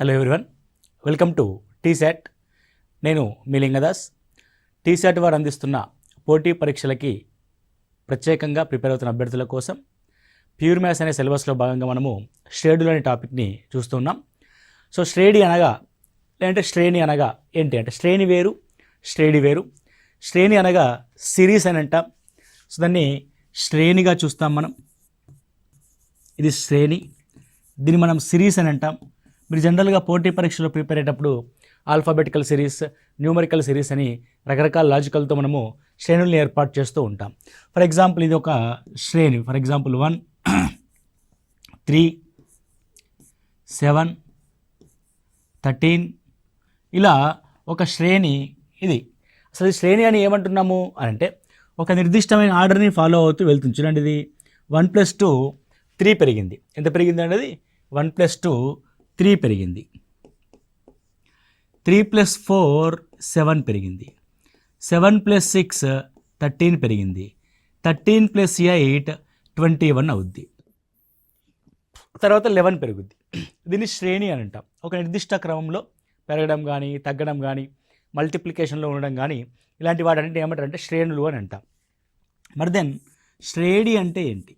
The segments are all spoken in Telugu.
Hello everyone, welcome to T-SAT. నేను మీ లింగదాస్. టీశాట్ వారు అందిస్తున్న పోటీ పరీక్షలకి ప్రత్యేకంగా ప్రిపేర్ అవుతున్న అభ్యర్థుల కోసం ప్యూర్ మ్యాథ్స్ అనే సిలబస్లో భాగంగా మనము శ్రేణులు అనే టాపిక్ని చూస్తున్నాం. సో శ్రేణి అనగా లేదంటే శ్రేణి అనగా ఏంటి అంటే శ్రేణి వేరు, శ్రేణి వేరు. శ్రేణి అనగా సిరీస్ అని అంటాం. సో దాన్ని శ్రేణిగా చూస్తాం మనం. ఇది శ్రేణి, దీన్ని మనం సిరీస్ అని అంటాం. మీరు జనరల్గా పోటీ పరీక్షలో ప్రిపేర్ అయ్యేటప్పుడు ఆల్ఫాబెటికల్ సిరీస్, న్యూమరికల్ సిరీస్ అని రకరకాల లాజికల్తో మనము శ్రేణుల్ని ఏర్పాటు చేస్తూ ఉంటాం. ఫర్ ఎగ్జాంపుల్ ఇది ఒక శ్రేణి. ఫర్ ఎగ్జాంపుల్ 1, 3, 7, 13 ఇలా ఒక శ్రేణి ఇది. అసలు ఈ శ్రేణి అని ఏమంటున్నాము అని అంటే ఒక నిర్దిష్టమైన ఆర్డర్ని ఫాలో అవుతూ వెళ్తుంది. చూడండి, ఇది 1 + 2 3 పెరిగింది. ఎంత పెరిగింది అనేది 1 + 2 3 పెరిగింది. 3 + 4 7 పెరిగింది. 7 + 6 13 పెరిగింది. 13 + 8 21 అవుద్ది. తర్వాత 11 పెరుగుద్ది. దీన్ని శ్రేణి అని అంటాం. ఒక నిర్దిష్ట క్రమంలో పెరగడం కానీ, తగ్గడం కానీ, మల్టిప్లికేషన్లో ఉండడం కానీ ఇలాంటి వాటన్నింటి ఏమంటారంటే శ్రేణులు అని అంటాం. మరి దెన్ శ్రేణి అంటే ఏంటి?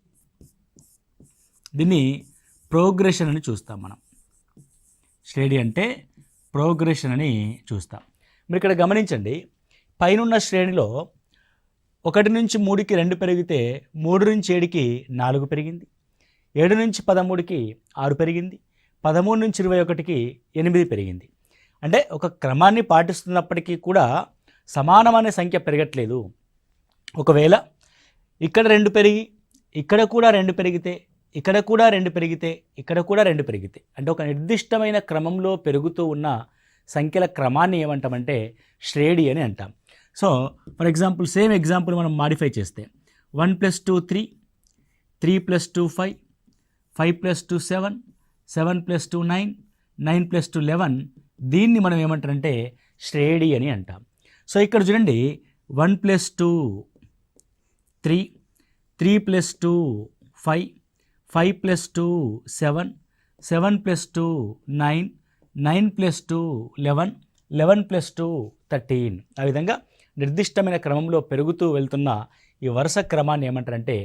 దీన్ని ప్రోగ్రెషన్ అని చూస్తాం మనం. శ్రేణి అంటే ప్రోగ్రెషన్ అని చూస్తాం. మీరు ఇక్కడ గమనించండి, పైనున్న శ్రేణిలో 1 నుంచి 3కి 2 పెరిగితే 3 నుంచి 7కి 4 పెరిగింది. 7 నుంచి 13కి 6 పెరిగింది. 13 నుంచి 21కి 8 పెరిగింది. అంటే ఒక క్రమాన్ని పాటిస్తున్నప్పటికీ కూడా సమానమైన సంఖ్య పెరగట్లేదు. ఒకవేళ ఇక్కడ 2 పెరిగి ఇక్కడ కూడా 2 పెరిగితే, ఇక్కడ కూడా 2 పెరిగితే, ఇక్కడ కూడా 2 పెరిగితే, అంటే ఒక నిర్దిష్టమైన క్రమంలో పెరుగుతూ ఉన్న సంఖ్యల క్రమాన్ని ఏమంటామంటే శ్రేణి అని అంటాం. So for example same example మనం మాడిఫై చేస్తే 1 + 2 3, 3 + 2 5, 5 + 2 7, 7 + 2 9, 9 + 2 11. దీన్ని మనం ఏమంటారంటే శ్రేణి అని అంటాం. సో ఇక్కడ చూడండి, 1 + 2 3, 3 + 2 5, 5 + 2 7, 7 + 2 9, 9 + 2 11, 11 + 2 13. ఆ విధంగా నిర్దిష్టమైన క్రమంలో పెరుగుతూ వెళ్తున్న ఈ వరుస క్రమాన్ని ఏమంటారంటే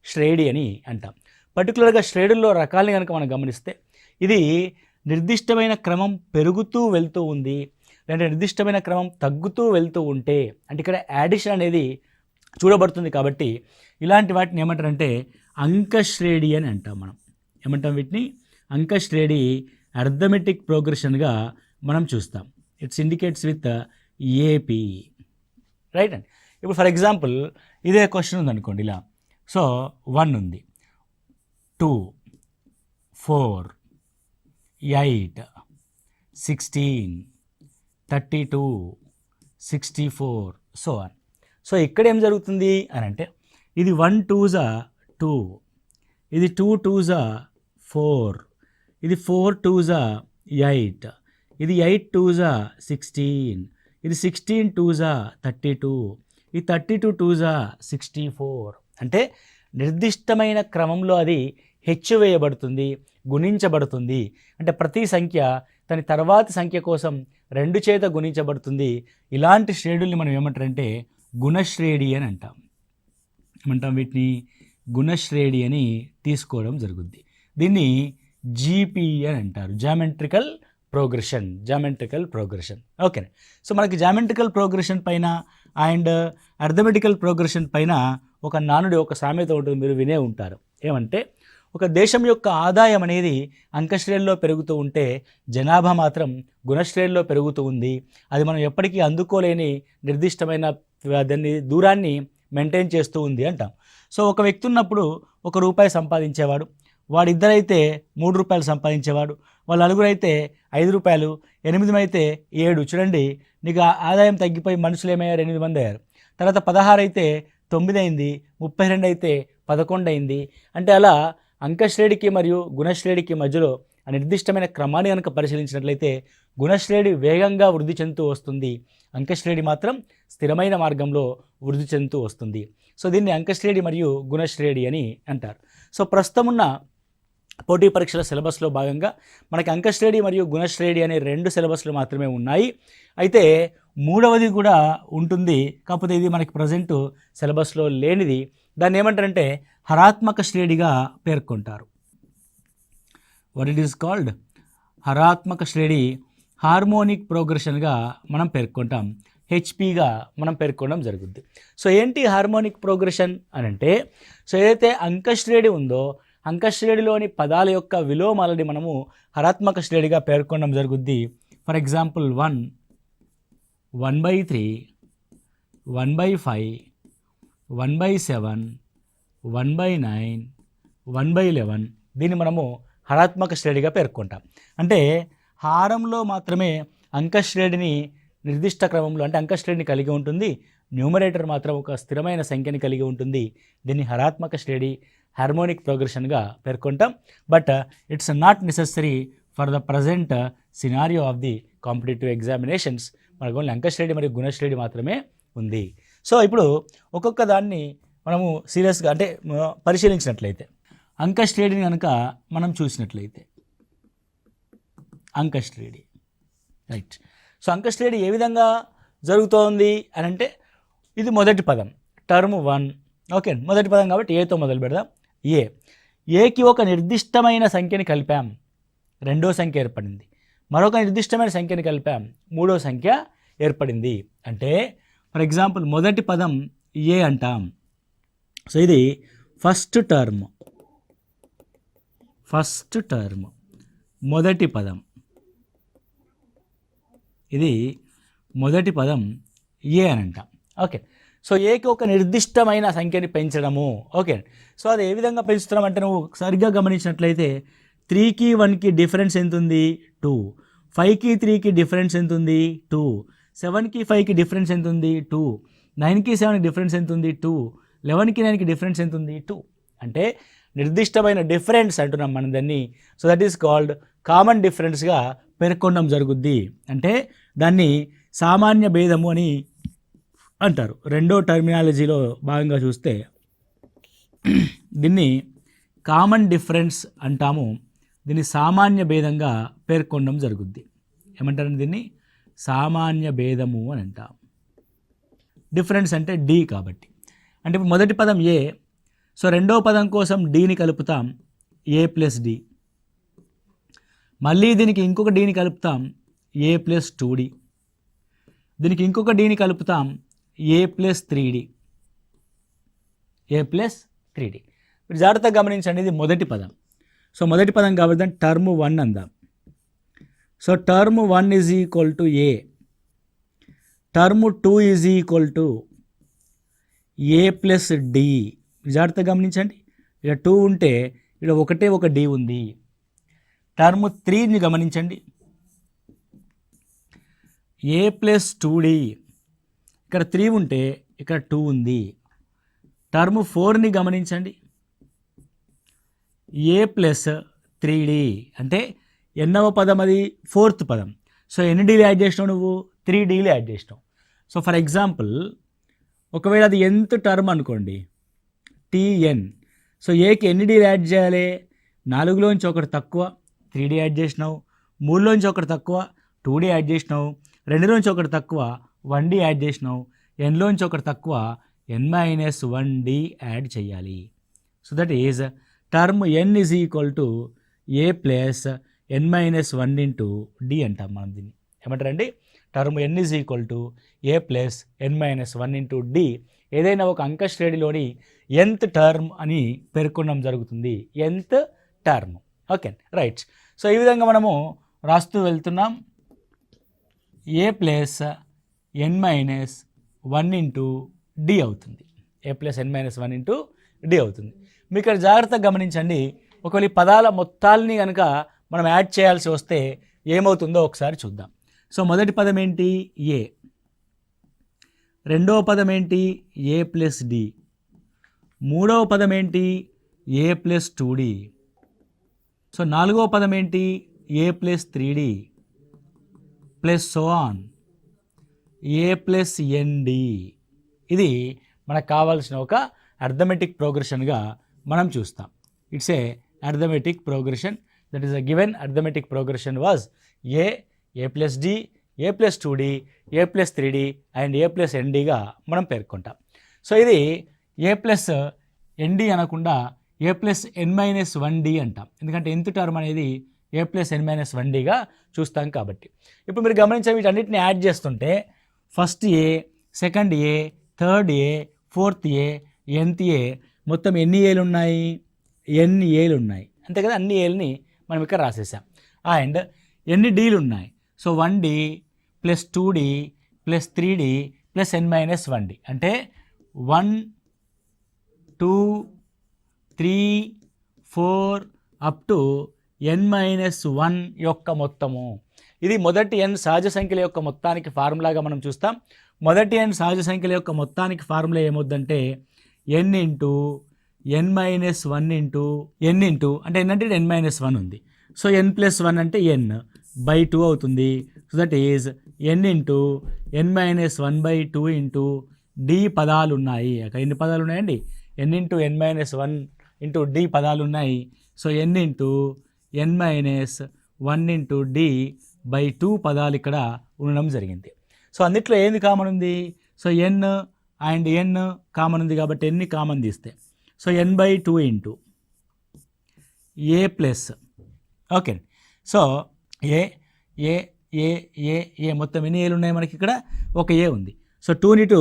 శ్రేణి అని అంటాం. పర్టికులర్గా శ్రేణుల్లో రకాలని కనుక మనం గమనిస్తే ఇది నిర్దిష్టమైన క్రమం పెరుగుతూ వెళ్తూ ఉంది, లేదంటే నిర్దిష్టమైన క్రమం తగ్గుతూ వెళ్తూ ఉంటే అంటే ఇక్కడ యాడిషన్ అనేది చూడబడుతుంది. కాబట్టి ఇలాంటి వాటిని ఏమంటారంటే అంకశ్రేణి అని అంటాం. మనం ఏమంటాం వీటిని? అంకశ్రేణి, అర్థమెటిక్ ప్రోగ్రెషన్గా మనం చూస్తాం. It's indicates with AP, right అండి. ఇప్పుడు ఫర్ ఎగ్జాంపుల్ ఇదే క్వశ్చన్ ఉందనుకోండి ఇలా. సో 1 ఉంది, 2, 4, 8, 16, 32, 64 సో ఆన్. సో ఇక్కడ ఏం జరుగుతుంది అని అంటే ఇది 1 2s 2, ఇది 2 2s 4, ఇది 4 2s 8, ఇది 8 2s 16, ఇది 16 2s 32, ఇది 32 2s 64. అంటే నిర్దిష్టమైన క్రమంలో అది హెచ్చువేయబడుతుంది, గుణించబడుతుంది. అంటే ప్రతి సంఖ్య దాని తర్వాతి సంఖ్య కోసం 2 చేత గుణించబడుతుంది. ఇలాంటి శ్రేణుల్ని మనం ఏమంటారంటే గుణశ్రేణి అని అంటాం. ఏమంటాం వీటిని? గుణశ్రేణి అని తీసుకోవడం జరుగుద్ది. దీన్ని జీపీ అని అంటారు, geometrical progression. Geometrical progression, okay. So మనకి జామెట్రికల్ ప్రోగ్రెషన్ పైన అండ్ అర్థమెటికల్ ప్రోగ్రెషన్ పైన ఒక నానుడి, ఒక సామెత ఉంటుంది, మీరు వినే ఉంటారు. ఏమంటే ఒక దేశం యొక్క ఆదాయం అనేది అంకశ్రేణిలో పెరుగుతూ ఉంటే జనాభా మాత్రం గుణశ్రేణిలో పెరుగుతూ ఉంది. అది మనం ఎప్పటికీ అందుకోలేని నిర్దిష్టమైన దాన్ని దూరాన్ని మెయింటైన్ చేస్తూ ఉంది అంటాం. సో ఒక వ్యక్తి ఉన్నప్పుడు ₹1 సంపాదించేవాడు, వాడిద్దరైతే ₹3 సంపాదించేవాడు, వాళ్ళ నలుగురైతే ₹5, 8 అయితే 7. చూడండి, నీకు ఆదాయం తగ్గిపోయి మనుషులు ఏమయ్యారు? 8 మంది అయ్యారు. తర్వాత 16 అయితే 9 అయింది, 32 అయితే 11 అయింది. అంటే అలా అంకశ్రేణికి మరియు గుణశ్రేణికి మధ్యలో ఆ నిర్దిష్టమైన క్రమాన్ని కనుక పరిశీలించినట్లయితే గుణశ్రేణి వేగంగా వృద్ధి చెందుతూ వస్తుంది, అంకశ్రేణి మాత్రం స్థిరమైన మార్గంలో వృద్ధి చెందుతూ వస్తుంది. సో దీన్ని అంకశ్రేణి మరియు గుణశ్రేణి అని అంటారు. సో ప్రస్తుతం ఉన్న పోటీ పరీక్షల సిలబస్లో భాగంగా మనకి అంకశ్రేణి మరియు గుణశ్రేణి అనే 2 సిలబస్లు మాత్రమే ఉన్నాయి. అయితే మూడవది కూడా ఉంటుంది, కాకపోతే ఇది మనకి ప్రజెంట్ సిలబస్లో లేనిది. దాన్ని ఏమంటారంటే హరాత్మక శ్రేణిగా పేర్కొంటారు. What it is called? హరాత్మక శ్రేణి, హార్మోనిక్ ప్రోగ్రెషన్గా మనం పేర్కొంటాం, హెచ్పిగా మనం పేర్కొనడం జరుగుద్ది. సో ఏంటి హార్మోనిక్ ప్రోగ్రెషన్ అని అంటే, సో ఏదైతే అంకశ్రేణి ఉందో అంకశ్రేణిలోని పదాల యొక్క విలోమాలని మనము హరాత్మక శ్రేణిగా పేర్కొనడం జరుగుద్ది. ఫర్ ఎగ్జాంపుల్ 1, 1/3, 1/5, 1/7, 1/9, 1/11 దీన్ని మనము హరాత్మక శ్రేణిగా పేర్కొంటాం. అంటే హారంలో మాత్రమే అంకశ్రేణిని నిర్దిష్ట క్రమంలో అంటే అంకశ్రేణిని కలిగి ఉంటుంది, న్యూమరేటర్ మాత్రం ఒక స్థిరమైన సంఖ్యని కలిగి ఉంటుంది. దీన్ని హరాత్మక శ్రేణి, హార్మోనిక్ ప్రోగ్రెషన్గా పేర్కొంటాం. But it's not necessary for the present scenario of the competitive examinations. మనకు ఓన్లీ అంకశ్రేణి మరియు గుణశ్రేణి మాత్రమే ఉంది. సో ఇప్పుడు ఒక్కొక్క దాన్ని మనము సీరియస్గా అంటే పరిశీలించినట్లయితే, అంకశ్రేణిని కనుక మనం చూసినట్లయితే, అంకశ్రేణి రైట్. సో అంకశ్రేణి ఏ విధంగా జరుగుతోంది అని అంటే, ఇది మొదటి పదం టర్మ్ 1. ఓకే, మొదటి పదం కాబట్టి ఏతో మొదలు పెడదాం. ఏకి ఒక నిర్దిష్టమైన సంఖ్యని కలిపాం, రెండో సంఖ్య ఏర్పడింది. మరొక నిర్దిష్టమైన సంఖ్యని కలిపాం, మూడో సంఖ్య ఏర్పడింది. అంటే ఫర్ ఎగ్జాంపుల్ మొదటి పదం ఏ అంటాం. సో ఇది ఫస్ట్ టర్మ్, మొదటి పదం. ఇది మొదటి పదం ఏ అని అంటాం. ఓకే, సో ఏకి ఒక నిర్దిష్టమైన సంఖ్యని పెంచడము. ఓకే, సో అది ఏ విధంగా పెంచుతున్నాం అంటే, నువ్వు సరిగ్గా గమనించినట్లయితే 3కి 1కి డిఫరెన్స్ ఎంత ఉంది? 2. 5కి 3కి డిఫరెన్స్ ఎంత ఉంది? 2. 7కి 5కి డిఫరెన్స్ ఎంత ఉంది? 2. 9కి 7కి డిఫరెన్స్ ఎంత ఉంది? 2. 11కి 9కి డిఫరెన్స్ ఎంత ఉంది? 2. అంటే నిర్దిష్టమైన డిఫరెన్స్ అంటున్నాం మనం దాన్ని. So that is called common డిఫరెన్స్గా పేర్కొనడం జరుగుద్ది. అంటే దాన్ని సామాన్య భేదము అని అంటారు. రెండో టర్మినాలజీలో భాగంగా చూస్తే దీన్ని కామన్ డిఫరెన్స్ అంటాము, దీన్ని సామాన్య భేదంగా పేర్కొనడం జరుగుద్ది. ఏమంటారు దీన్ని? సామాన్య భేదము అని అంటాం. డిఫరెన్స్ అంటే డి కాబట్టి. అంటే ఇప్పుడు మొదటి పదం ఏ, సో రెండో పదం కోసం డీని కలుపుతాం, ఏ ప్లస్ డి. మళ్ళీ దీనికి ఇంకొక డీని కలుపుతాం, ఏ ప్లస్ 2d. దీనికి ఇంకొక డీని కలుపుతాం, ఏ ప్లస్ 3d. ఇప్పుడు జాగ్రత్తగా గమనించండి, ఇది మొదటి పదం. సో మొదటి పదం కాబట్టి దాన్ని టర్మ్ 1 అందాం. So term 1 is equal to A, term 2 is equal to A plus D. జాగ్రత్తగా గమనించండి, ఇక్కడ 2 ఉంటే ఇక్కడ ఒకటే ఒక డి ఉంది. టర్మ్ 3ని గమనించండి, ఏ ప్లస్ 2d. ఇక్కడ 3 ఉంటే ఇక్కడ 2 ఉంది. టర్మ్ 4ని గమనించండి, ఏ ప్లస్ 3d. అంటే ఎన్నవ పదం అది? 4th పదం. సో ఎన్ని డీలు యాడ్ చేసినావు నువ్వు? 3 డీలు యాడ్ చేసినావు. సో ఫర్ ఎగ్జాంపుల్ ఒకవేళ అది nth టర్మ్ అనుకోండి, tn. సో ఏకి ఎన్ని డీలు యాడ్ చేయాలి? 4లోంచి ఒకటి తక్కువ 3d యాడ్ చేసినావు, 3లోంచి ఒకటి తక్కువ 2d యాడ్ చేసినావు, 2లోంచి ఒకటి తక్కువ 1d యాడ్ చేసినావు, nలోంచి ఒకటి తక్కువ n-1d యాడ్ చేయాలి. So that is term n is equal to A plus n-1 into d అంటాం మనం దీన్ని. ఏమంటారండి? Term n is equal to A plus n-1 into d. ఏదైనా ఒక అంక శ్రేణిలోని nth టర్మ్ అని పేర్కొనడం జరుగుతుంది, nth term. Okay right. So ఈ విధంగా మనము రాస్తూ వెళ్తున్నాం, ఏ ప్లస్ n-1 ఇంటూ డి అవుతుంది. ఏ ప్లస్ n-1 ఇంటూ డి అవుతుంది. మీకు ఇక్కడ జాగ్రత్తగా గమనించండి, ఒకవేళ ఈ పదాల మొత్తాలని కనుక మనం యాడ్ చేయాల్సి వస్తే ఏమవుతుందో ఒకసారి చూద్దాం. సో మొదటి పదం ఏంటి? ఏ. రెండవ పదం ఏంటి? A plus D. మూడవ పదం ఏంటి? A plus 2d. సో నాలుగవ పదం ఏంటి? A plus 3d plus so on A plus ND. ఇది మనకు కావాల్సిన ఒక అర్థమెటిక్ ప్రోగ్రెషన్గా మనం చూస్తాం. It's a arithmetic progression. That is a given arithmetic progression was a plus d, a plus 2d, a plus 3d and a plus nd మనం పేర్కొంటాం. సో ఇది a plus nd అనకుండా a plus n minus 1d అంటాం, ఎందుకంటే nth టర్మ్ అనేది a plus n minus 1dగా చూస్తాం కాబట్టి. ఇప్పుడు మీరు గమనించే వీటన్నిటిని యాడ్ చేస్తుంటే ఫస్ట్ ఏ, సెకండ్ ఏ, థర్డ్ ఏ, ఫోర్త్ ఏ, nth ఏ, మొత్తం ఎన్ని ఏలు ఉన్నాయి? ఎన్ని ఏలు ఉన్నాయి అంతే కదా. అన్ని ఏలని మనం ఇక్కడ రాసేసాం. అండ్ ఎన్ని డీలు ఉన్నాయి? So 1d plus 2d plus 3d plus n minus 1d అంటే 1 2 3 4 అప్ టు n మైనస్ 1 యొక్క మొత్తము. ఇది మొదటి n సహజ సంఖ్యల యొక్క మొత్తానికి ఫార్ములాగా మనం చూస్తాం. మొదటి n సహజ సంఖ్యల యొక్క మొత్తానికి ఫార్ములా ఏమవుద్దంటే n into n minus 1 into n into అంటే n అంటే n మైనస్ 1 ఉంది. సో n ప్లస్ 1 అంటే n బై 2 అవుతుంది. So that is n into n minus 1 by 2 into d పదాలు ఉన్నాయి. అక్కడ ఎన్ని పదాలు ఉన్నాయండి? n into n minus 1 into d పదాలు ఉన్నాయి. So n into n minus 1 into d by 2 పదాలు ఇక్కడ ఉండడం జరిగింది. సో అన్నిట్లో ఏంది కామన్ ఉంది? So n and n common ఉంది కాబట్టి n కామన్ తీస్తే so n by 2 into A plus okay. So A A A A A మొత్తం ఎన్ని ఏలు ఉన్నాయి మనకి? ఇక్కడ ఒక ఏ ఉంది. సో 2ని 2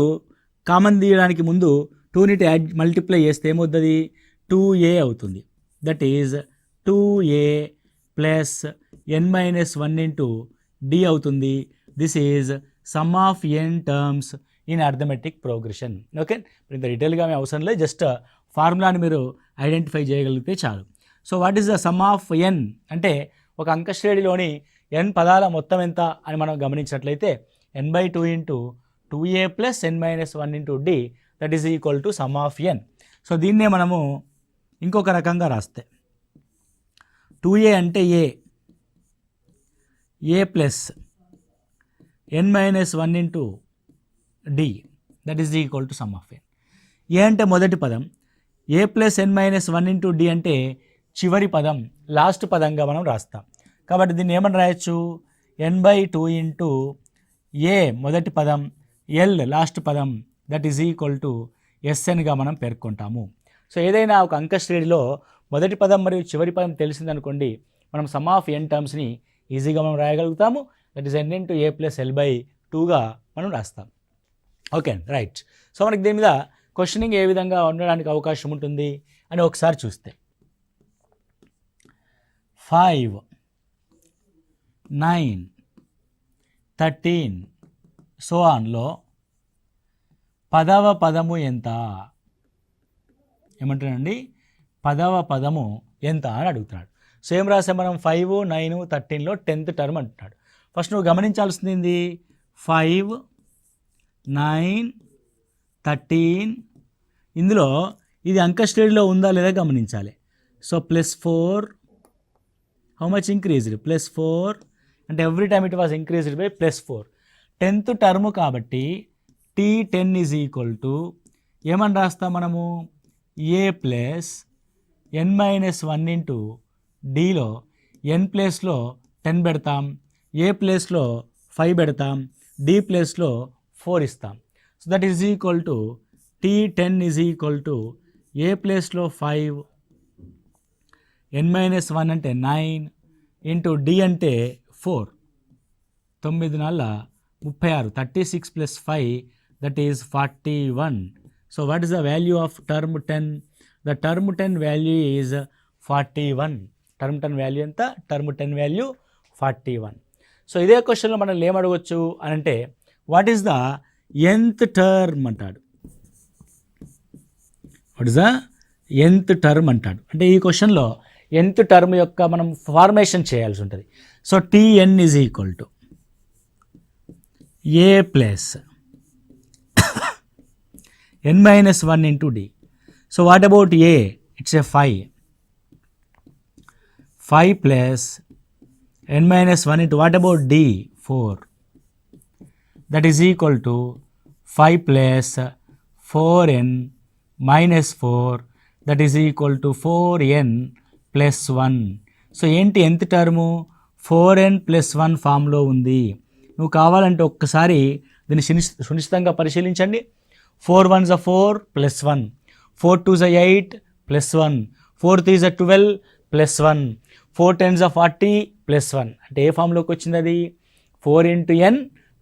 కామన్ తీయడానికి ముందు 2ని యాడ్ మల్టిప్లై చేస్తే ఏమవుతుంది? 2a అవుతుంది. That is 2a plus n minus 1 into d అవుతుంది. This is some of n terms in arithmetic progression. Okay, ఇంత డీటెయిల్గా మేము అవసరం లేదు, జస్ట్ ఫార్ములాని మీరు ఐడెంటిఫై చేయగలిగితే చాలు. So what is the sum of n అంటే ఒక అంక శ్రేణిలోని n పదాల మొత్తం ఎంత అని మనం గమనించినట్లయితే n by 2 into 2a plus n minus 1 into d that is equal to some of n. So దీన్నే మనము ఇంకొక రకంగా రాస్తే 2a అంటే a plus n minus 1 into d that is equal to some of n. ఏ అంటే మొదటి పదం, a plus n minus 1 into d అంటే చివరి పదం, లాస్ట్ పదంగా మనం రాస్తాం. కాబట్టి దీన్ని ఏమని రాయొచ్చు? n బై 2 ఇంటూ ఏ మొదటి పదం, l లాస్ట్ పదం దట్ ఈజ్ ఈక్వల్ టు snగా మనం పేర్కొంటాము. సో ఏదైనా ఒక అంక శ్రేణిలో మొదటి పదం మరియు చివరి పదం తెలిసిందనుకోండి, మనం సమ్ ఆఫ్ n టర్మ్స్ని ఈజీగా మనం రాయగలుగుతాము. That is n into A plus l by 2గా మనం రాస్తాం. Okay right. సో మనకి దీని మీద క్వశ్చనింగ్ ఏ విధంగా ఉండడానికి అవకాశం ఉంటుంది అని ఒకసారి చూస్తే 5 9 13 సో ఆన్లో 10వ పదము ఎంత? ఏమంటారండి? 10వ పదము ఎంత అని అడుగుతున్నాడు. సో ఏం రాసాం మనం? 5 9 13లో 10th టర్మ్ అంటున్నాడు. ఫస్ట్ నువ్వు గమనించాల్సింది 5 9 13 ఇందులో ఇది అంక శ్రేణిలో ఉందా లేదా గమనించాలి. So +4 how much increased? +4 అంటే every time it was increased by +4. 10th term కాబట్టి T10 ఈజ్ ఈక్వల్ టు ఏమని రాస్తాం మనము? A plus n minus 1 into డీలో n ప్లేస్లో 10 పెడతాం, ఏ ప్లేస్లో 5 పెడతాం, డి ప్లేస్లో 4 ఇస్తాం. So that is equal to T10 is equal to A ప్లేస్లో 5, n మైనస్ 1 అంటే 9 ఇంటూ డి అంటే 4, 9 4 36, 36 plus 5 that is 41. So what is the value of term 10? The term 10 value is 41. Term 10 value ఎంత? Term 10 value 41. సో ఇదే క్వశ్చన్లో మనం ఏమడగవచ్చు అని అంటే what is the nth term అంటాడు. What is the nth term అంటాడు. అంటే ఈ క్వశ్చన్లో nth టర్మ్ యొక్క మనం ఫార్మేషన్ చేయాల్సి ఉంటుంది. So Tn is equal to A plus n minus 1 into D. So what about A? It's A 5 plus n minus 1 into what about D? 4. That is equal to 5 plus 4n minus 4 that is equal to 4n plus 1. So ఏంటి nth టర్ము 4n ప్లస్ 1 ఫామ్లో ఉంది. నువ్వు కావాలంటే ఒక్కసారి దీన్ని సునిశ్చితంగా పరిశీలించండి. 4 1s 4 plus 1, 4 2s 8 plus 1, 4 3s 12 plus 1, 4 10s 40 plus 1. అంటే ఏ ఫామ్లోకి వచ్చింది అది 4 into n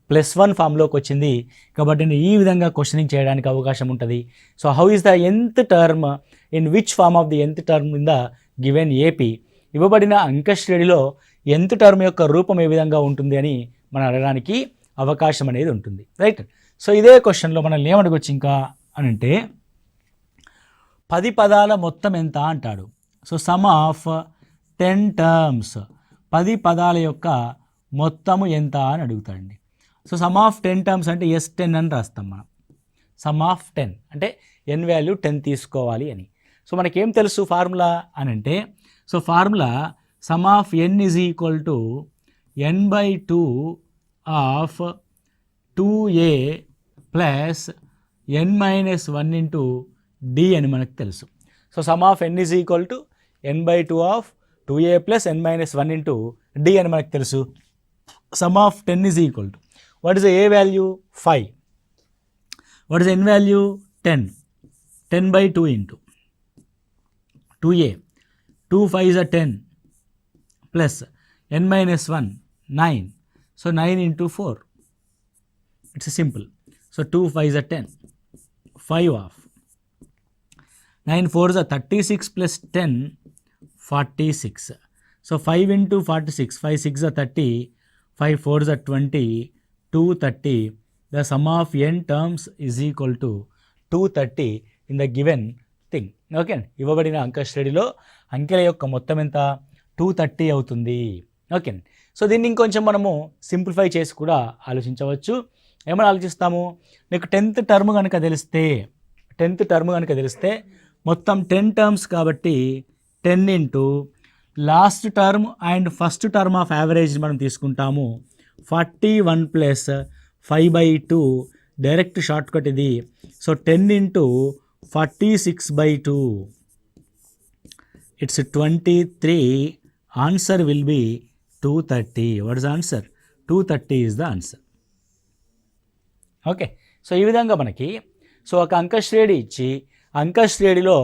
ప్లస్ 1 ఫామ్లోకి వచ్చింది. కాబట్టి ఈ విధంగా క్వశ్చనింగ్ చేయడానికి అవకాశం ఉంటుంది. So how is the nth term in which form of the nth term in the given AP. ఇవ్వబడిన అంక శ్రేణిలో nth టర్మ్ యొక్క రూపం ఏ విధంగా ఉంటుంది అని మనం అడగడానికి అవకాశం అనేది ఉంటుంది. రైట్. సో ఇదే క్వశ్చన్లో మనల్ని ఏమడగొచ్చు ఇంకా అని అంటే 10 పదాల మొత్తం ఎంత అంటాడు. సో సమ్ ఆఫ్ 10 టర్మ్స్ 10 పదాల యొక్క మొత్తము ఎంత అని అడుగుతాడండి. సో సమ్ ఆఫ్ 10 టర్మ్స్ అంటే S10 అని రాస్తాం మనం. సమ్ ఆఫ్ 10 అంటే n వాల్యూ 10 తీసుకోవాలి అని. సో మనకేం తెలుసు ఫార్ములా అని అంటే, so formula some of n is equal to n/2 of 2a plus n-1 into d అని మనకు తెలుసు. So some of n is equal to n/2 of 2a plus n-1 into d అని మనకు తెలుసు. Some of 10 is equal to what is the a value 5, what is n value 10, 10/2 into 2a, 2 5s 10 plus n-1 9. So 9 into 4, it's simple. So 2 5s 10, 5 off, 9 4s 36 plus 10 46. So 5 into 46, 5 6 30, 5 4s 20, 230. The sum of n terms is equal to 230 in the given thing. Okay, ఇవ్వబడిన అంక శ్రేణిలో అంకెల యొక్క మొత్తం ఎంత 230 అవుతుంది. ఓకే, సో దీన్ని ఇంకొంచెం మనము సింప్లిఫై చేసి కూడా ఆలోచించవచ్చు. ఏమని ఆలోచిస్తాము, నీకు 10th టర్మ్ కనుక తెలిస్తే మొత్తం 10 టర్మ్స్ కాబట్టి 10 into last term and first term of average మనం తీసుకుంటాము 41 ప్లస్ 5/2 డైరెక్ట్ షార్ట్ కట్ ఇది. So 10 into 46/2, it's 23. Answer will be 230. What is answer? 230 is the answer. Okay, so ఈ విధంగా మనకి సో ఒక అంకశ్రేణి ఇచ్చి అంకశ్రేణిలో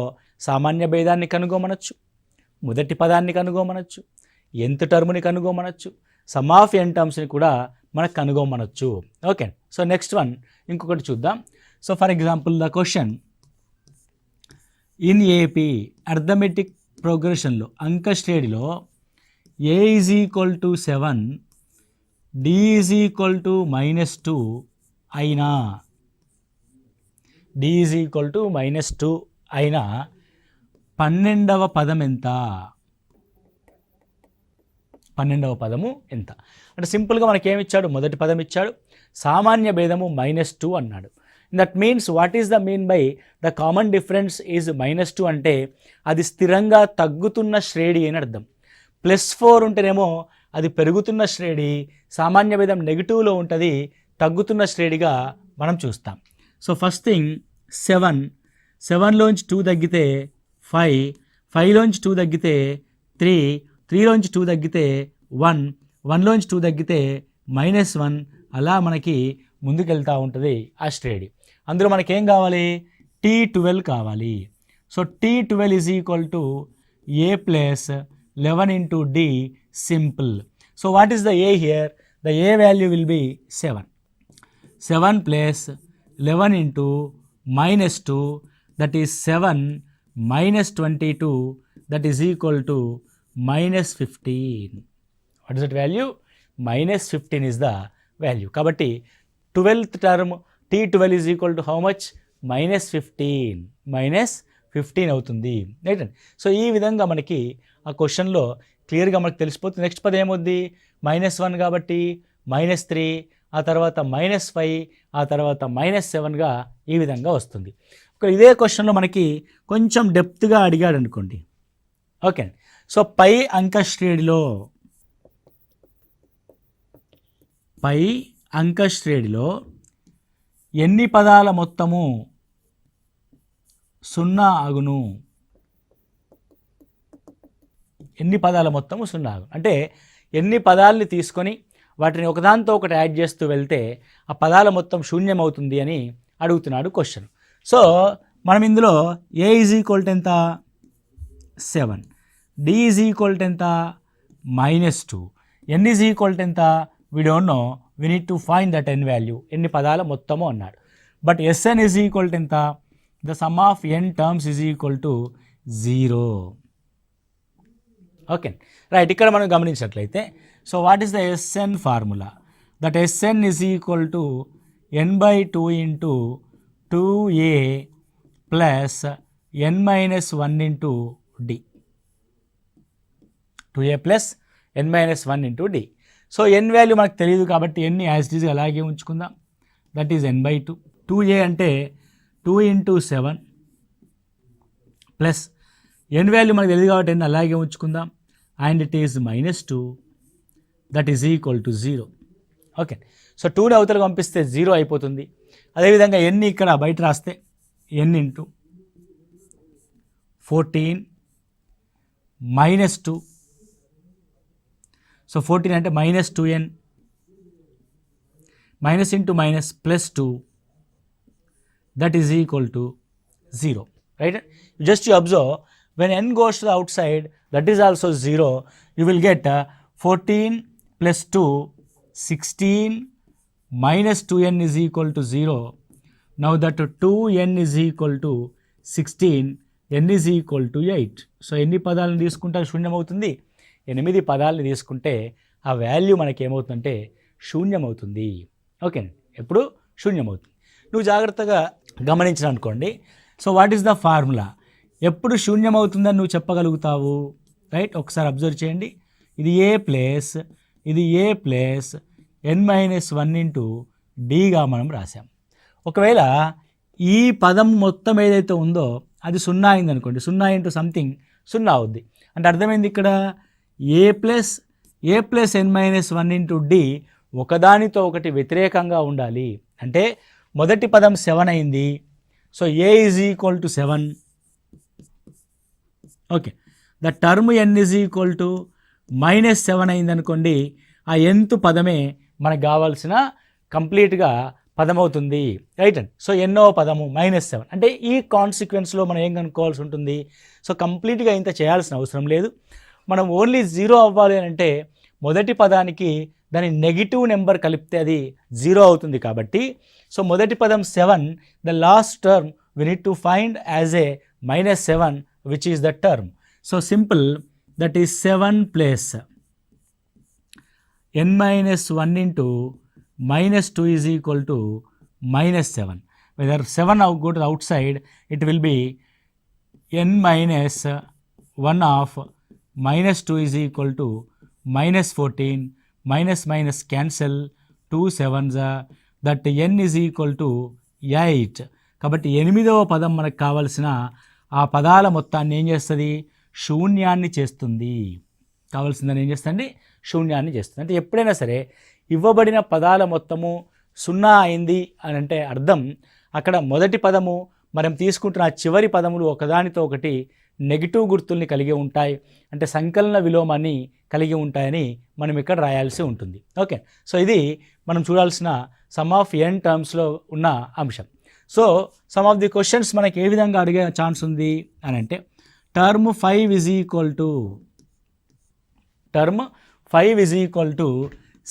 సామాన్య భేదాన్ని కనుగొనవచ్చు, మొదటి పదాన్ని కనుగొనవచ్చు, nth టర్మ్ని కనుగొనవచ్చు, సమ్ ఆఫ్ n టర్మ్స్ని కూడా మనకు కనుగొనవచ్చు. ఓకే, సో నెక్స్ట్ వన్ ఇంకొకటి చూద్దాం. So for example the question in AP arithmetic ప్రోగ్రెషన్లో అంకశ్రేణిలో a is equal to 7, d is equal to -2 అయినా, d ఈజ్ ఈక్వల్ టు -2 అయినా 12వ పదం ఎంత? 12వ పదము ఎంత అంటే సింపుల్గా మనకేమిచ్చాడు, మొదటి పదం ఇచ్చాడు, సామాన్య భేదము -2 అన్నాడు. That means what is the mean by the common difference is -2 అంటే అది స్థిరంగా తగ్గుతున్న శ్రేణి అని అర్థం. +4 ఉంటేనేమో అది పెరుగుతున్న శ్రేణి, సామాన్య భేదం నెగిటివ్లో ఉంటుంది, తగ్గుతున్న శ్రేణిగా మనం చూస్తాం. సో ఫస్ట్ థింగ్ 7, 7లోంచి 2 తగ్గితే 5, 5లోంచి 2 తగ్గితే 3, 3లోంచి 2 తగ్గితే 1, 1లోంచి 2 తగ్గితే -1. అలా మనకి ముందుకెళ్తూ ఉంటుంది ఆ శ్రేణి. అందులో మనకేం కావాలి, T12 కావాలి. So T12 is equal to a plus 11 into d, simple. So what is the a here? The a value will be 7. 7 plus 11 into -2, that is 7 minus 22, that is equal to -15. What is that value? -15 is the value. Kabatti 12th term T12 is equal to how much? -15. -15 అవుతుంది. రైట్. సో ఈ విధంగా మనకి ఆ క్వశ్చన్లో క్లియర్గా మనకు తెలిసిపోతుంది. నెక్స్ట్ పదం ఏమవుద్ది, -1 కాబట్టి -3, ఆ తర్వాత -5, ఆ తర్వాత -7గా ఈ విధంగా వస్తుంది. ఇదే క్వశ్చన్లో మనకి కొంచెం డెప్త్గా అడిగాడు అనుకోండి. ఓకే, సో పై అంక శ్రేణిలో ఎన్ని పదాల మొత్తము 0 అగును? ఎన్ని పదాల మొత్తము 0 అంటే ఎన్ని పదాలని తీసుకొని వాటిని ఒకదాంతో ఒకటి యాడ్ చేస్తూ వెళ్తే ఆ పదాల మొత్తం శూన్యం అవుతుంది అని అడుగుతున్నాడు క్వశ్చన్. సో మనం ఇందులో ఏ ఈజ్ ఈక్వల్ టు ఎంత 7, డి ఈజ్ ఈక్వల్ టు ఎంత -2, ఎన్ ఈజ్ ఈక్వల్ టు ఎంత we don't know, we need to find that N value, ఎన్ని పదాల మొత్తము అన్నాడు. But SN is equal to ఎంత, the sum of N terms is equal to 0. Okay right. ఇక్కడ మనం గమనించినట్లయితే so what is the SN formula, that SN is equal to n/2 into 2a plus n-1 into d, 2a plus n-1 into d. So n value మనకు తెలియదు కాబట్టి n యాజ్ ఇట్ ఈజ్ అలాగే ఉంచుకుందాం, దట్ ఈజ్ n/2. 2a అంటే 2 ఇంటూ 7 ప్లస్ n వాల్యూ మనకు తెలియదు కాబట్టి n అలాగే ఉంచుకుందాం, and it is -2, that is equal to 0. Okay so 2ని అవతలకు పంపిస్తే 0 అయిపోతుంది. అదేవిధంగా n ఇక్కడ బయట రాస్తే n ఇంటూ 14 -2, సో 14 అంటే -2n, minus into minus plus 2, that is equal to 0, right. Just you observe, when n goes to the outside, that is also 0, you will get 14 plus 2, 16 minus 2n is equal to 0. Now that 2n is equal to 16, n is equal to 8. So ఎన్ని పదాలను తీసుకుంటే శూన్యం అవుతుంది, 8 పదాలను తీసుకుంటే ఆ వాల్యూ మనకి ఏమవుతుందంటే శూన్యం అవుతుంది. ఓకే ఎప్పుడు శూన్యం అవుతుంది. నువ్వు జాగ్రత్తగా గమనించిన అనుకోండి. So what is the formula, ఎప్పుడు శూన్యం అవుతుందని నువ్వు చెప్పగలుగుతావు, రైట్. ఒకసారి అబ్జర్వ్ చేయండి, ఇది ఏ ప్లేస్, ఇది ఏ ప్లేస్ n-1 ఇంటూ డీగా మనం రాసాం. ఒకవేళ ఈ పదం మొత్తం ఏదైతే ఉందో అది 0 అయింది అనుకోండి, 0 ఇంటూ సంథింగ్ 0 అవుద్ది. అంటే అర్థమైంది ఇక్కడ ఏ ప్లస్ n-1 ఇంటూ డి ఒకదానితో ఒకటి వ్యతిరేకంగా ఉండాలి. అంటే మొదటి పదం 7 అయింది, so A is equal to 7. Okay the term n is equal to -7 అయింది అనుకోండి, ఆ nth పదమే మనకు కావాల్సిన కంప్లీట్గా పదం అవుతుంది, రైట్ అండి. సో ఎన్నో పదము -7 అంటే ఈ కాన్సిక్వెన్స్లో మనం ఏం కనుక్కోవాల్సి ఉంటుంది. సో కంప్లీట్గా ఇంత చేయాల్సిన అవసరం లేదు. మనం ఓన్లీ 0 అవ్వాలి అని అంటే మొదటి పదానికి దాని నెగిటివ్ నెంబర్ కలిపితే అది 0 అవుతుంది. కాబట్టి సో మొదటి పదం 7, the last term we need to find as a -7 which is the term. So simple, that is 7 plus n-1 into -2 is equal to -7. Whether 7 now go to the outside, it will be n-1 of -2 is equal to -14, minus cancel, 2 7s, that n is equal to 8. కాబట్టి 8వ పదం మనకు కావాల్సిన ఆ పదాల మొత్తాన్ని ఏం చేస్తుంది, శూన్యాన్ని చేస్తుంది. కావాల్సిందని ఏం చేస్తుంది, శూన్యాన్ని చేస్తుంది. అంటే ఎప్పుడైనా సరే ఇవ్వబడిన పదాల మొత్తము 0 అయింది అని అంటే అర్థం అక్కడ మొదటి పదము మనం తీసుకుంటున్న చివరి పదములు ఒకదానితో ఒకటి నెగిటివ్ గుర్తుల్ని కలిగి ఉంటాయి, అంటే సంకలన విలోమాన్ని కలిగి ఉంటాయని మనం ఇక్కడ రాయాల్సి ఉంటుంది. ఓకే సో ఇది మనం చూడాల్సిన సమ్ ఆఫ్ n టర్మ్స్లో ఉన్న అంశం. So some of the questions మనకి ఏ విధంగా అడిగే ఛాన్స్ ఉంది అని అంటే, టర్మ్ 5 is equal to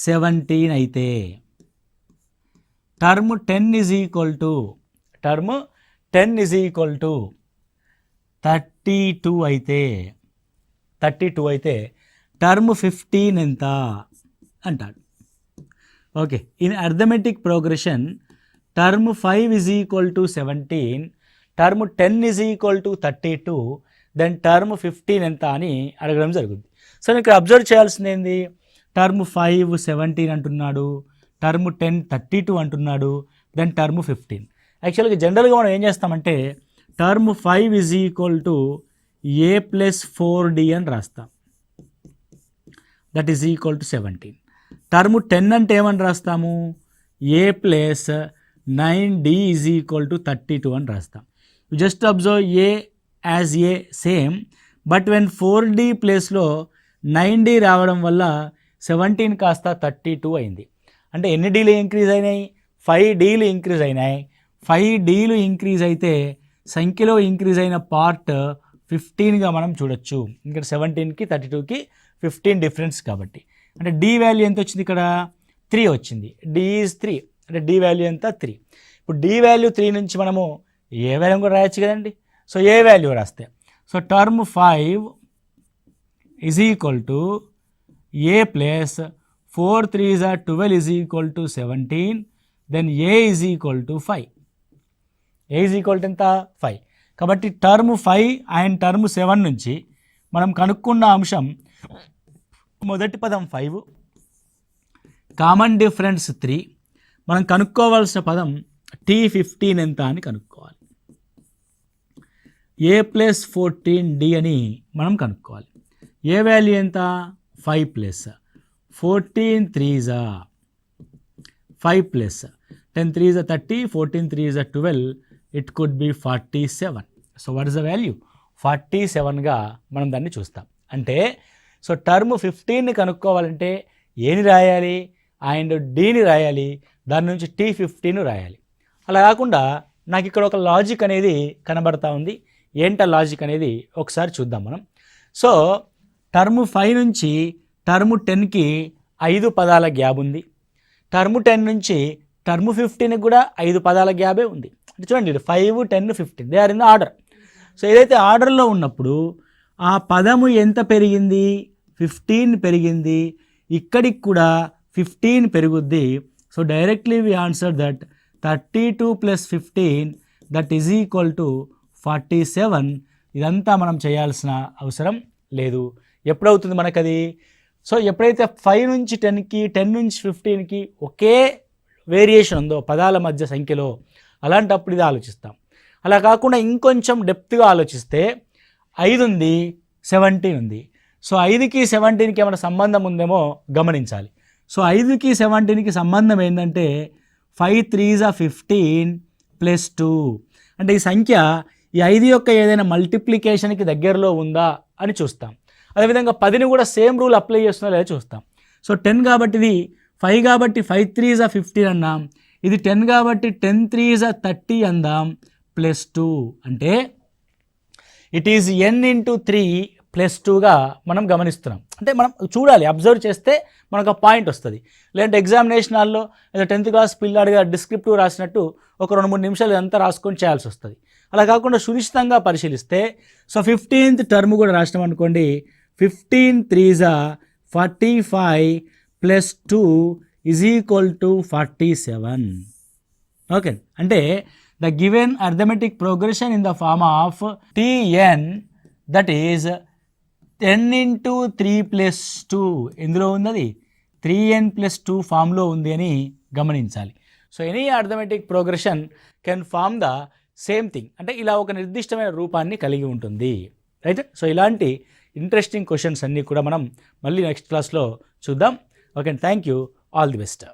17 అయితే, టర్మ్ 10 is equal to 32 అయితే టర్మ్ 15 ఎంత అంటాడు. Okay in arithmetic progression term 5 is equal to 17, term 10 is equal to 32, then term 15 ఎంత అని అడగడం జరుగుతుంది. సో ఇక్కడ అబ్జర్వ్ చేయాల్సింది ఏంది, టర్మ్ 5 17 అంటున్నాడు, టర్మ్ 10 32 అంటున్నాడు, దెన్ టర్మ్ 15. యాక్చువల్గా జనరల్గా మనం ఏం చేస్తామంటే term 5 is equal to a plus 4d అని రాస్తాం, that is equal to 17. Term 10 అంటే ఏమని రాస్తాము, a plus 9d is equal to 32 అని రాస్తాం. You just observe a as a same, but when 4D ప్లేస్లో 9D రావడం వల్ల 17 కాస్త 32 అయింది. అంటే ఎన్ని డీలు ఇంక్రీజ్ అయినాయి? 5Dలు ఇంక్రీజ్ అయినాయి. 5Dలు ఇంక్రీజ్ అయితే సంఖ్యలో ఇంక్రీజ్ అయిన పార్ట్ 15గా మనం చూడొచ్చు. ఇక్కడ 17కి 32కి 15 డిఫరెన్స్ కాబట్టి. అంటే D వాల్యూ ఎంత వచ్చింది? ఇక్కడ 3 వచ్చింది. D ఈజ్ 3 అంటే D వాల్యూ ఎంత? 3. ఇప్పుడు D వాల్యూ 3 నుంచి మనము ఏ వాల్యూ కూడా రాయొచ్చు కదండి. సో ఏ వాల్యూ రాస్తే so term 5 is equal to A plus 4 3s are 12 is equal to 17. Then A is equal to 5. A is equal to ఎంత? 5. కాబట్టి టర్మ్ 5 అండ్ టర్మ్ 7 నుంచి మనం కనుక్కున్న అంశం మొదటి పదం 5, కామన్ డిఫరెన్స్ 3. మనం కనుక్కోవాల్సిన పదం T15 ఎంత అని కనుక్కోవాలి. A ప్లస్ 14D అని మనం కనుక్కోవాలి. ఏ వాల్యూ ఎంత? 5 plus 14 3s 5 plus 10 3s 30, 14 3s 12, it could be 47. So what is the value? 47గా మనం దాన్ని చూస్తాం. అంటే సో టర్మ్ 15ని కనుక్కోవాలంటే ఏని రాయాలి? అండ్ Dని రాయాలి, దాని నుంచి T15 రాయాలి. అలా కాకుండా నాకు ఇక్కడ ఒక లాజిక్ అనేది కనబడతా ఉంది. ఏంట లాజిక్ అనేది ఒకసారి చూద్దాం మనం. సో టర్మ్ 5 నుంచి టర్మ్ 10కి 5 పదాల గ్యాప్ ఉంది. టర్మ్ 10 నుంచి టర్మ్ 15కి కూడా 5 పదాల గ్యాబే ఉంది. అంటే చూడండి 5 10 15 they are in the order. So ఏదైతే ఆర్డర్లో ఉన్నప్పుడు ఆ పదము ఎంత పెరిగింది? 15 పెరిగింది. ఇక్కడికి కూడా 15 పెరుగుద్ది. So directly we answer that 32 plus 15 that is equal to 47. ఇదంతా మనం చేయాల్సిన అవసరం లేదు. ఎప్పుడవుతుంది మనకది? సో ఎప్పుడైతే 5 నుంచి 10కి 10 నుంచి 15కి ఒకే వేరియేషన్ ఉందో పదాల మధ్య సంఖ్యలో, అలాంటప్పుడు ఇది ఆలోచిస్తాం. అలా కాకుండా ఇంకొంచెం డెప్త్గా ఆలోచిస్తే 5 ఉంది, 17 ఉంది. సో 5కి 17కి ఏమైనా సంబంధం ఉందేమో గమనించాలి. సో 5కి 17కి సంబంధం ఏంటంటే 5 3s 15 ప్లస్ 2. అంటే ఈ సంఖ్య ఈ 5 యొక్క ఏదైనా మల్టిప్లికేషన్కి దగ్గరలో ఉందా అని చూస్తాం. అదేవిధంగా 10ని కూడా సేమ్ రూల్ అప్లై చేస్తుందా లేదా చూస్తాం. సో 10 కాబట్టి ఇది 5 కాబట్టి 5 3s 15 అన్నాం. ఇది 10 కాబట్టి 10 3s 30 అందాం ప్లస్ 2. అంటే it is n into 3 plus 2గా మనం గమనిస్తున్నాం. అంటే మనం చూడాలి, అబ్జర్వ్ చేస్తే మనకు ఆ పాయింట్ వస్తుంది. లేదంటే ఎగ్జామినేషన్ హాల్లో ఏదో 10th క్లాస్ పిల్లాడిగా డిస్క్రిప్టివ్ రాసినట్టు ఒక 2-3 నిమిషాలు ఇదంతా రాసుకొని చేయాల్సి వస్తుంది. అలా కాకుండా సునిశ్చితంగా పరిశీలిస్తే సో 15th టర్మ్ కూడా రాసినాం అనుకోండి. 15 3s 45 plus 2 is equal to 47. Okay, అంటే the given arithmetic progression in the form of Tn that is 10 into 3 plus 2 ఎందులో ఉన్నది? 3n ప్లస్ 2 ఫామ్లో ఉంది అని గమనించాలి. So any arithmetic progression can form the same thing. అంటే ఇలా ఒక నిర్దిష్టమైన రూపాన్ని కలిగి ఉంటుంది. రైట్. సో ఇలాంటి ఇంట్రెస్టింగ్ క్వశ్చన్స్ అన్నీ కూడా మనం మళ్ళీ నెక్స్ట్ క్లాస్లో చూద్దాం. Okay, thank you. All the best.